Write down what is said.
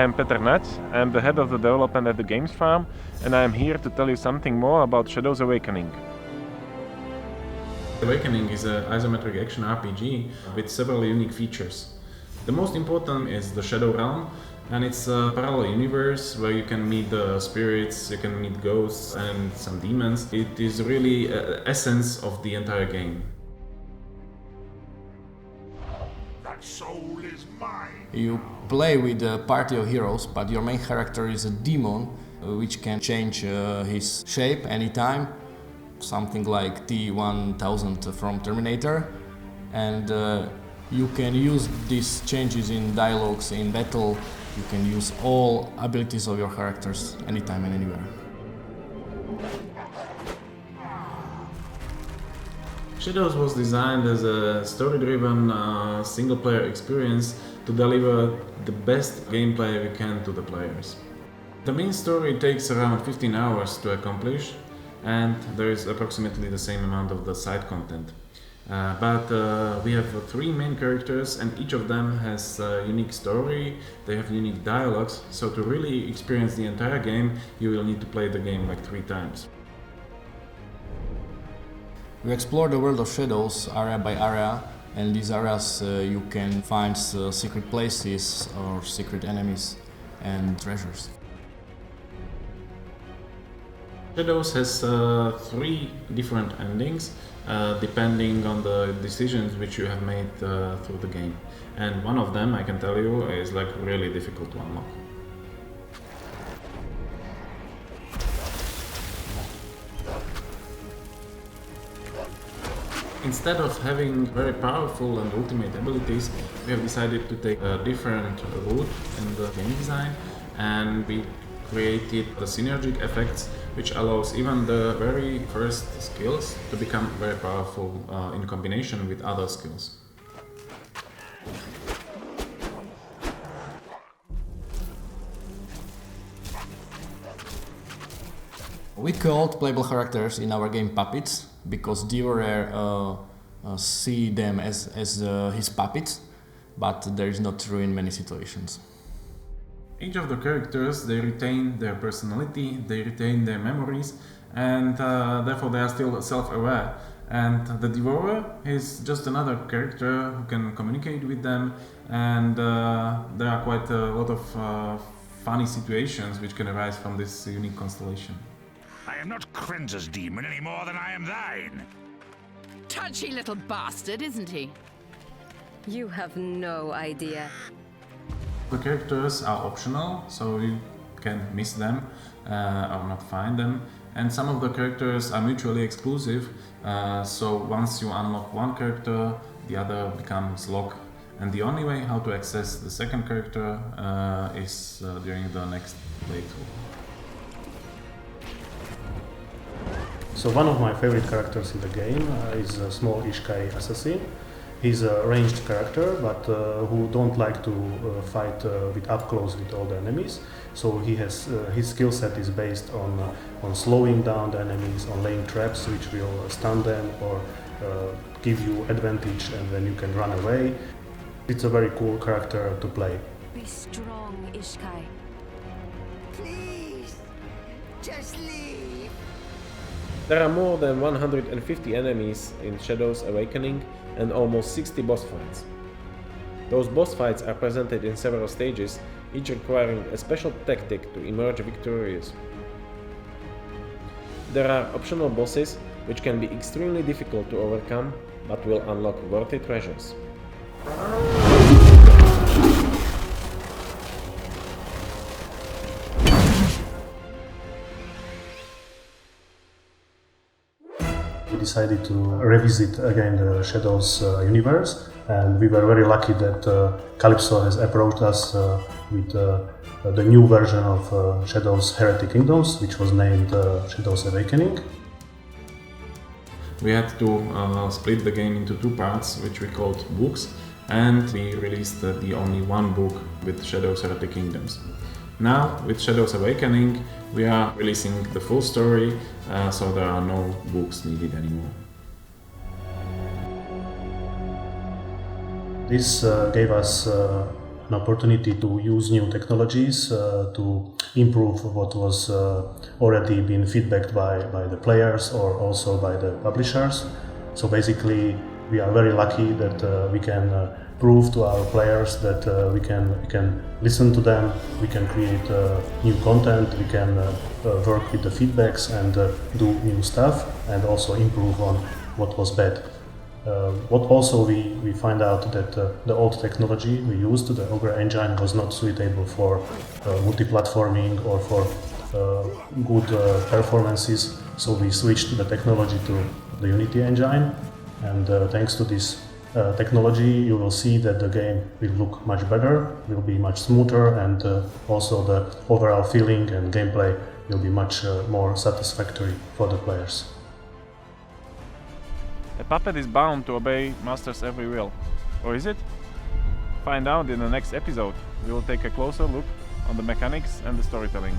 I am Featurette, I am the head of the development at the Games Farm, and I am here to tell you something more about Shadows Awakening. Awakening is an isometric action RPG with several unique features. The most important is the Shadow Realm, and it's a parallel universe where you can meet the spirits, you can meet ghosts and some demons. It is really the essence of the entire game. That soul is mine! You play with a party of heroes, but your main character is a demon, which can change his shape anytime. Something like T-1000 from Terminator, and you can use these changes in dialogues, in battle. You can use all abilities of your characters anytime and anywhere. Shadows was designed as a story-driven single-player experience to deliver the best gameplay we can to the players. The main story takes around 15 hours to accomplish, and there is approximately the same amount of the side content. But we have three main characters, and each of them has a unique story, they have unique dialogues, so to really experience the entire game, you will need to play the game like 3 times. We explore the world of Shadows area by area, and these areas you can find secret places or secret enemies and treasures. Shadows has 3 different endings depending on the decisions which you have made through the game, and one of them, I can tell you, is like really difficult to unlock. Instead of having very powerful and ultimate abilities, we have decided to take a different route in the game design, and we created the synergic effects, which allows even the very first skills to become very powerful in combination with other skills. We called playable characters in our game puppets because Devourer see them as his puppets, but there is not true in many situations. Each of the characters, they retain their personality, they retain their memories, and therefore they are still self-aware. And the Devourer is just another character who can communicate with them, and there are quite a lot of funny situations which can arise from this unique constellation. I am not Krenza's demon any more than I am thine! Touchy little bastard, isn't he? You have no idea. The characters are optional, so you can miss them or not find them. And some of the characters are mutually exclusive, so once you unlock one character, the other becomes locked. And the only way how to access the second character is during the next playthrough. So one of my favorite characters in the game is a small Ishkai assassin. He's a ranged character, but who don't like to fight with up close with all the enemies. So he has his skill set is based on slowing down the enemies, on laying traps which will stun them or give you advantage, and then you can run away. It's a very cool character to play. Be strong, Ishkai. Please, just leave. There are more than 150 enemies in Shadows Awakening and almost 60 boss fights. Those boss fights are presented in several stages, each requiring a special tactic to emerge victorious. There are optional bosses which can be extremely difficult to overcome, but will unlock worthy treasures. We decided to revisit again the Shadows universe, and we were very lucky that Calypso has approached us with the new version of Shadows Heretic Kingdoms, which was named Shadows Awakening. We had to split the game into 2 parts, which we called books, and we released the only one book with Shadows Heretic Kingdoms. Now, with Shadows Awakening, we are releasing the full story, so there are no books needed anymore. This gave us an opportunity to use new technologies to improve what was already been feedbacked by the players or also by the publishers. So basically, we are very lucky that we can prove to our players that we can listen to them, we can create new content, we can work with the feedbacks and do new stuff and also improve on what was bad. What also we find out that the old technology we used, the Ogre engine, was not suitable for multi-platforming or for good performances, so we switched the technology to the Unity engine, and thanks to this technology you will see that the game will look much better, will be much smoother, and also the overall feeling and gameplay will be much more satisfactory for the players. A puppet is bound to obey master's every will. Or is it? Find out in the next episode. We will take a closer look on the mechanics and the storytelling.